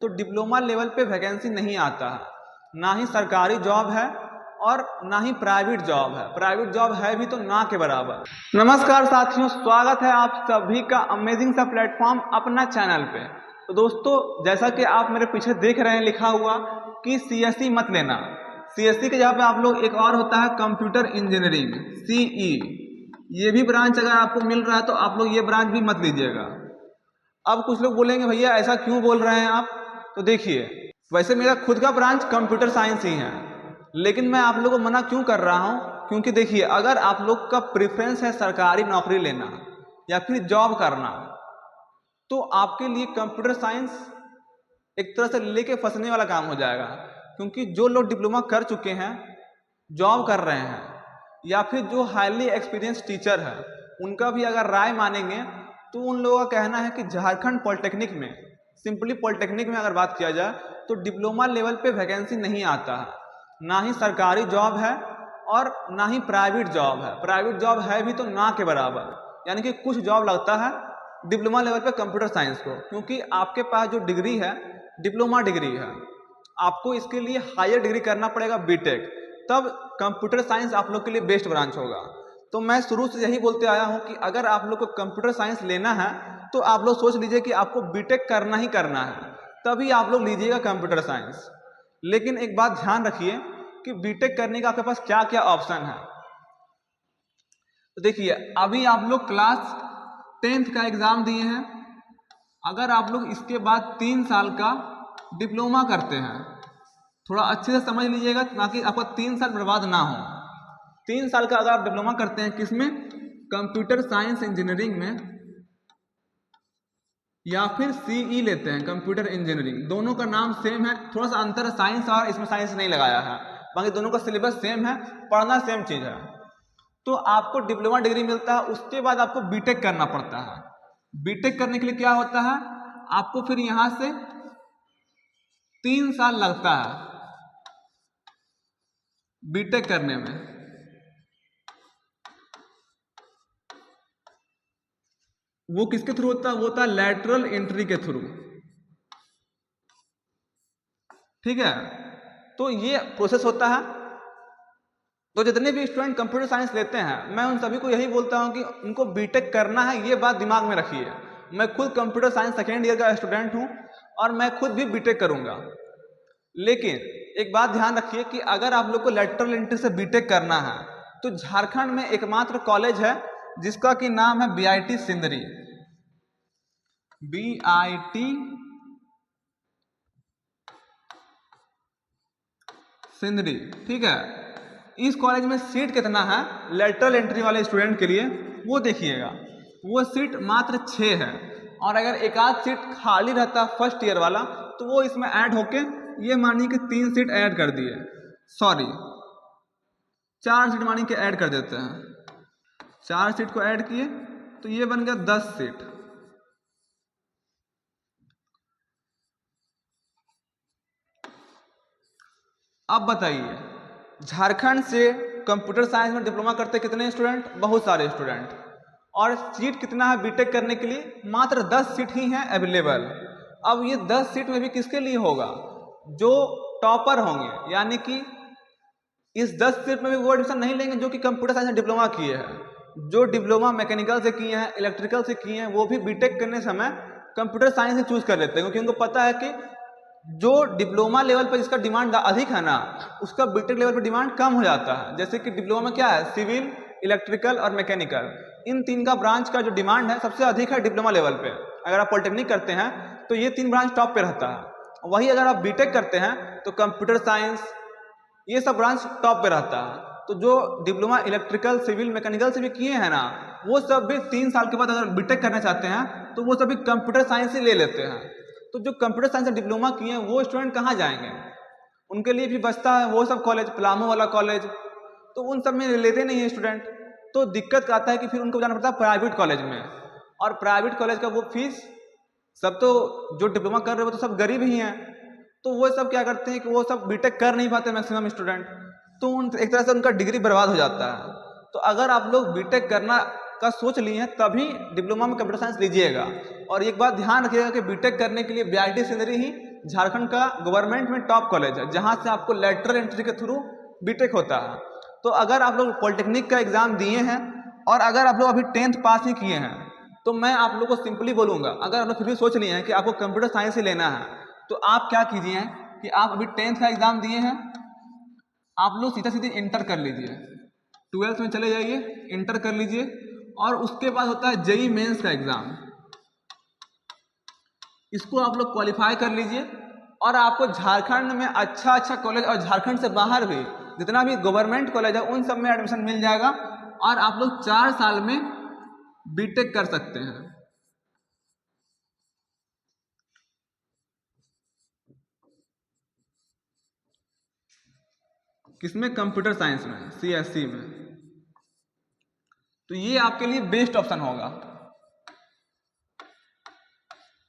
तो diploma level पे vacancy नहीं आता है, ना ही सरकारी जॉब है और ना ही प्राइवेट जॉब है। प्राइवेट जॉब है भी तो ना के बराबर। नमस्कार साथियों, स्वागत है आप सभी का अमेजिंग सा प्लेटफॉर्म अपना चैनल पे। तो दोस्तों, जैसा कि आप मेरे पीछे देख रहे हैं लिखा हुआ कि सीएसई मत लेना। सीएसई के जगह पे आप लोग एक और होता है कंप्यूटर इंजीनियरिंग सीई, ये भी ब्रांच अगर आपको मिल रहा है तो आप लोग ये ब्रांच भी मत लीजिएगा। अब कुछ लोग बोलेंगे भैया ऐसा क्यों बोल रहे हैं आप, तो देखिए, वैसे मेरा खुद का ब्रांच कंप्यूटर साइंस ही है, लेकिन मैं आप लोगों को मना क्यों कर रहा हूँ, क्योंकि देखिए, अगर आप लोग का प्रेफरेंस है सरकारी नौकरी लेना या फिर जॉब करना, तो आपके लिए कंप्यूटर साइंस एक तरह से लेके फंसने वाला काम हो जाएगा। क्योंकि जो लोग डिप्लोमा कर चुके हैं, जॉब कर रहे हैं, या फिर जो हाईली एक्सपीरियंस टीचर है, उनका भी अगर राय मानेंगे तो उन लोगों का कहना है कि झारखंड पॉलिटेक्निक में, सिंपली पॉलिटेक्निक में अगर बात किया जाए तो डिप्लोमा लेवल पे वैकेंसी नहीं आता है, ना ही सरकारी जॉब है और ना ही प्राइवेट जॉब है। प्राइवेट जॉब है भी तो ना के बराबर, यानी कि कुछ जॉब लगता है डिप्लोमा लेवल पे कंप्यूटर साइंस को, क्योंकि आपके पास जो डिग्री है डिप्लोमा डिग्री है। आपको इसके लिए हायर डिग्री करना पड़ेगा बीटेक, तब कंप्यूटर साइंस आप लोग के लिए बेस्ट ब्रांच होगा। तो मैं शुरू से यही बोलते आया हूं कि अगर आप लोग को कंप्यूटर साइंस लेना है तो आप लोग सोच लीजिए कि आपको बीटेक करना ही करना है, तभी आप लोग लीजिएगा कंप्यूटर साइंस। लेकिन एक बात ध्यान रखिए कि बीटेक करने का आपके पास क्या क्या ऑप्शन है। तो देखिए, अभी आप लोग क्लास 10th का एग्जाम दिए हैं, अगर आप लोग इसके बाद 3 साल का डिप्लोमा करते हैं, थोड़ा अच्छे से समझ लीजिएगा ताकि आपका 3 साल बर्बाद ना हो। 3 साल का अगर आप डिप्लोमा करते हैं किसमें, कंप्यूटर साइंस इंजीनियरिंग में, या फिर सीई लेते हैं कंप्यूटर इंजीनियरिंग, दोनों का नाम सेम है, थोड़ा सा अंतर है साइंस और इसमें साइंस नहीं लगाया है, बाकी दोनों का सिलेबस सेम है, पढ़ना सेम चीज है। तो आपको डिप्लोमा डिग्री मिलता है, उसके बाद आपको बीटेक करना पड़ता है। बीटेक करने के लिए क्या होता है, आपको फिर यहां से 3 साल लगता है बीटेक करने में। वो किसके थ्रू होता है, वो होता है लैटरल एंट्री के थ्रू, ठीक है। तो ये प्रोसेस होता है। तो जितने भी स्टूडेंट कंप्यूटर साइंस लेते हैं, मैं उन सभी को यही बोलता हूं कि उनको बीटेक करना है, ये बात दिमाग में रखिए। मैं खुद कंप्यूटर साइंस सेकेंड ईयर का स्टूडेंट हूं और मैं खुद भी बीटेक करूंगा। लेकिन एक बात ध्यान रखिए कि अगर आप लोग को लैटरल एंट्री से बीटेक करना है तो झारखंड में एकमात्र कॉलेज है जिसका कि नाम है बीआईटी सिंदरी, बीआईटी सिंदरी, ठीक है। इस कॉलेज में सीट कितना है लेटरल एंट्री वाले स्टूडेंट के लिए, वो देखिएगा, वो सीट मात्र 6 है। और अगर एक आध सीट खाली रहता फर्स्ट ईयर वाला तो वो इसमें ऐड होके, ये मानिए कि 3 सीट ऐड कर दिए, सॉरी 4 सीट मानिए कि ऐड कर देते हैं, 4 सीट को ऐड किए तो ये बन गया 10 सीट। अब बताइए, झारखंड से कंप्यूटर साइंस में डिप्लोमा करते कितने स्टूडेंट, बहुत सारे स्टूडेंट, और सीट कितना है बीटेक करने के लिए, मात्र 10 सीट ही हैं अवेलेबल। अब ये 10 सीट में भी किसके लिए होगा, जो टॉपर होंगे, यानी कि इस 10 सीट में भी वो एडमिशन नहीं लेंगे जो कि कंप्यूटर साइंस में डिप्लोमा किए हैं। जो डिप्लोमा मैकेनिकल से किए हैं, इलेक्ट्रिकल से किए हैं, वो भी बीटेक करने समय कंप्यूटर साइंस से चूज कर लेते हैं, क्योंकि उनको पता है कि जो डिप्लोमा लेवल पर जिसका डिमांड अधिक है ना, उसका बीटेक लेवल पर डिमांड कम हो जाता है। जैसे कि डिप्लोमा में क्या है, सिविल, इलेक्ट्रिकल और मैकेनिकल, इन 3 का ब्रांच का जो डिमांड है सबसे अधिक है डिप्लोमा लेवल पे। अगर आप पॉलिटेक्निक करते हैं तो ये 3 ब्रांच टॉप पे रहता है। वही अगर आप बीटेक करते हैं तो कंप्यूटर साइंस, ये सब ब्रांच टॉप पे रहता है। तो जो डिप्लोमा इलेक्ट्रिकल, सिविल, मैकेनिकल से भी किए हैं ना, वो सब भी 3 साल के बाद अगर बीटेक करना चाहते हैं तो वो सभी कंप्यूटर साइंस ही ले लेते हैं। तो जो कंप्यूटर साइंस से डिप्लोमा किए हैं वो स्टूडेंट कहाँ जाएंगे, उनके लिए भी बचता है वो सब कॉलेज, पलामू वाला कॉलेज, तो उन सब में लेते नहीं है स्टूडेंट। तो दिक्कत आता है कि फिर उनको जाना पड़ता है प्राइवेट कॉलेज में, और प्राइवेट कॉलेज का वो फीस, सब तो जो डिप्लोमा कर रहे हो तो सब गरीब ही हैं, तो वो सब क्या करते हैं कि वो सब बीटेक कर नहीं पाते मैक्सिमम स्टूडेंट, तो एक तरह से उनका डिग्री बर्बाद हो जाता है। तो अगर आप लोग बीटेक करना का सोच लिए हैं तभी डिप्लोमा में कंप्यूटर साइंस लीजिएगा। और एक बात ध्यान रखिएगा कि बीटेक करने के लिए बीआईटी सिंदरी ही झारखंड का गवर्नमेंट में टॉप कॉलेज है, जहाँ से आपको लेटरल एंट्री के थ्रू बीटेक होता है। तो अगर आप लोग पॉलिटेक्निक का एग्ज़ाम दिए हैं और अगर आप लोग अभी 10th पास ही किए हैं, तो मैं आप लोग को सिंपली बोलूँगा, अगर आप लोग फिर भी सोच लिए हैं कि आपको कंप्यूटर साइंस ही लेना है, तो आप क्या कीजिए कि आप अभी 10th का एग्ज़ाम दिए हैं, आप लोग सीधा सीधे इंटर कर लीजिए, 12th में चले जाइए, इंटर कर लीजिए, और उसके बाद होता है जेई मेंस का एग्ज़ाम। इसको आप लोग क्वालिफाई कर लीजिए और आपको झारखंड में अच्छा कॉलेज और झारखंड से बाहर भी जितना भी गवर्नमेंट कॉलेज है उन सब में एडमिशन मिल जाएगा और आप लोग 4 साल में बीटेक कर सकते हैं। किसमें? कंप्यूटर साइंस में, सीएससी में। तो ये आपके लिए बेस्ट ऑप्शन होगा।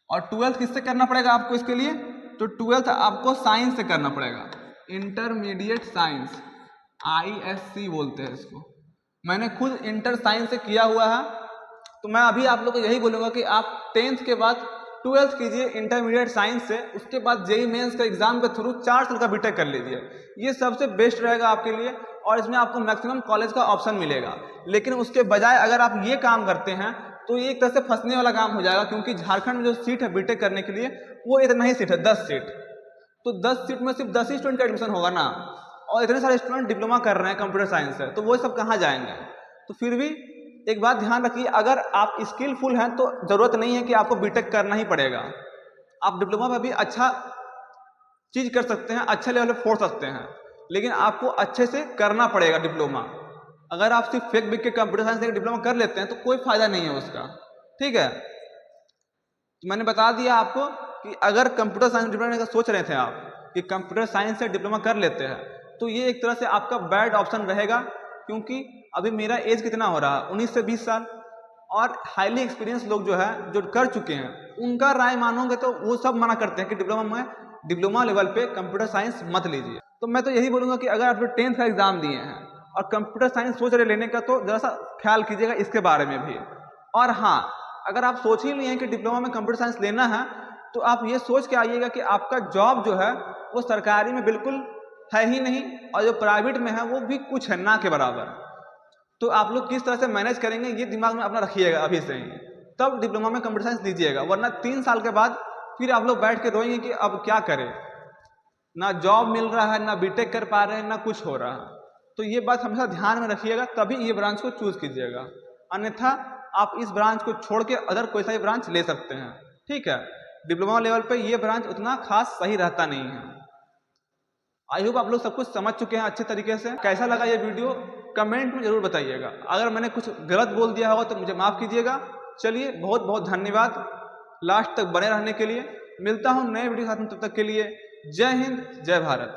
और 12th किससे करना पड़ेगा आपको इसके लिए? तो 12th आपको साइंस से करना पड़ेगा, इंटरमीडिएट साइंस, ISC बोलते हैं इसको। मैंने खुद इंटर साइंस से किया हुआ है, तो मैं अभी आप लोग को यही बोलूँगा कि आप 10th के बाद 12th कीजिए इंटरमीडिएट साइंस से, उसके बाद जेई मेंस का एग्जाम के थ्रू 4 साल का बीटेक कर लीजिए। ये सबसे बेस्ट रहेगा आपके लिए और इसमें आपको मैक्सिमम कॉलेज का ऑप्शन मिलेगा। लेकिन उसके बजाय अगर आप ये काम करते हैं तो ये एक तरह से फंसने वाला काम हो जाएगा, क्योंकि झारखंड में जो सीट है बीटेक करने के लिए वो इतना ही सीट है, 10 सीट। तो 10 सीट में सिर्फ 10 ही स्टूडेंट का एडमिशन होगा ना, और इतने सारे स्टूडेंट डिप्लोमा कर रहे हैं कंप्यूटर साइंस से, तो वो सब कहाँ जाएंगे? तो फिर भी एक बात ध्यान रखिए, अगर आप स्किलफुल हैं तो ज़रूरत नहीं है कि आपको बीटेक करना ही पड़ेगा। आप डिप्लोमा में भी अच्छा चीज़ कर सकते हैं, अच्छे लेवल पर पहुँच सकते हैं, लेकिन आपको अच्छे से करना पड़ेगा डिप्लोमा। अगर आप सिर्फ फेक बिक के कंप्यूटर साइंस लेकर डिप्लोमा कर लेते हैं तो कोई फायदा नहीं है उसका, ठीक है। तो मैंने बता दिया आपको कि अगर कंप्यूटर साइंस डिप्लोमा का सोच रहे थे आप कि कंप्यूटर साइंस से डिप्लोमा कर लेते हैं, तो ये एक तरह से आपका बैड ऑप्शन रहेगा, क्योंकि अभी मेरा एज कितना हो रहा है, 19 से 20 साल, और हाईली एक्सपीरियंस लोग जो है, जो कर चुके हैं, उनका राय मानोगे तो वो सब मना करते हैं कि डिप्लोमा लेवल पे कंप्यूटर साइंस मत लीजिए। तो मैं तो यही बोलूँगा कि अगर आप 10th का एग्जाम दिए हैं और कंप्यूटर साइंस सोच रहे लेने का, तो जरा सा ख्याल कीजिएगा इसके बारे में भी। और हाँ, अगर आप सोच ही लिए हैं कि डिप्लोमा में कंप्यूटर साइंस लेना है, तो आप ये सोच के आइएगा कि आपका जॉब जो है वो सरकारी में बिल्कुल है ही नहीं, और जो प्राइवेट में है वो भी कुछ है ना के बराबर। तो आप लोग किस तरह से मैनेज करेंगे ये दिमाग में अपना रखिएगा अभी से ही, तब डिप्लोमा में कंप्यूटर साइंस लीजिएगा, वरना 3 साल के बाद फिर आप लोग बैठ के रोएंगे कि अब क्या करें, ना जॉब मिल रहा है, ना बीटेक कर पा रहे हैं, ना कुछ हो रहा है। तो ये बात हमेशा ध्यान में रखिएगा, तभी ये ब्रांच को चूज कीजिएगा, अन्यथा आप इस ब्रांच को छोड़ के अदर कोई सा भी ब्रांच ले सकते हैं, ठीक है। डिप्लोमा लेवल पे ये ब्रांच उतना खास सही रहता नहीं है। आई होप आप लोग सब कुछ समझ चुके हैं अच्छे तरीके से। कैसा लगा ये वीडियो कमेंट में जरूर बताइएगा, अगर मैंने कुछ गलत बोल दिया होगा तो मुझे माफ़ कीजिएगा। चलिए, बहुत बहुत धन्यवाद लास्ट तक बने रहने के लिए। मिलता हूँ नए वीडियो के साथ में, तब तक के लिए जय हिंद, जय भारत।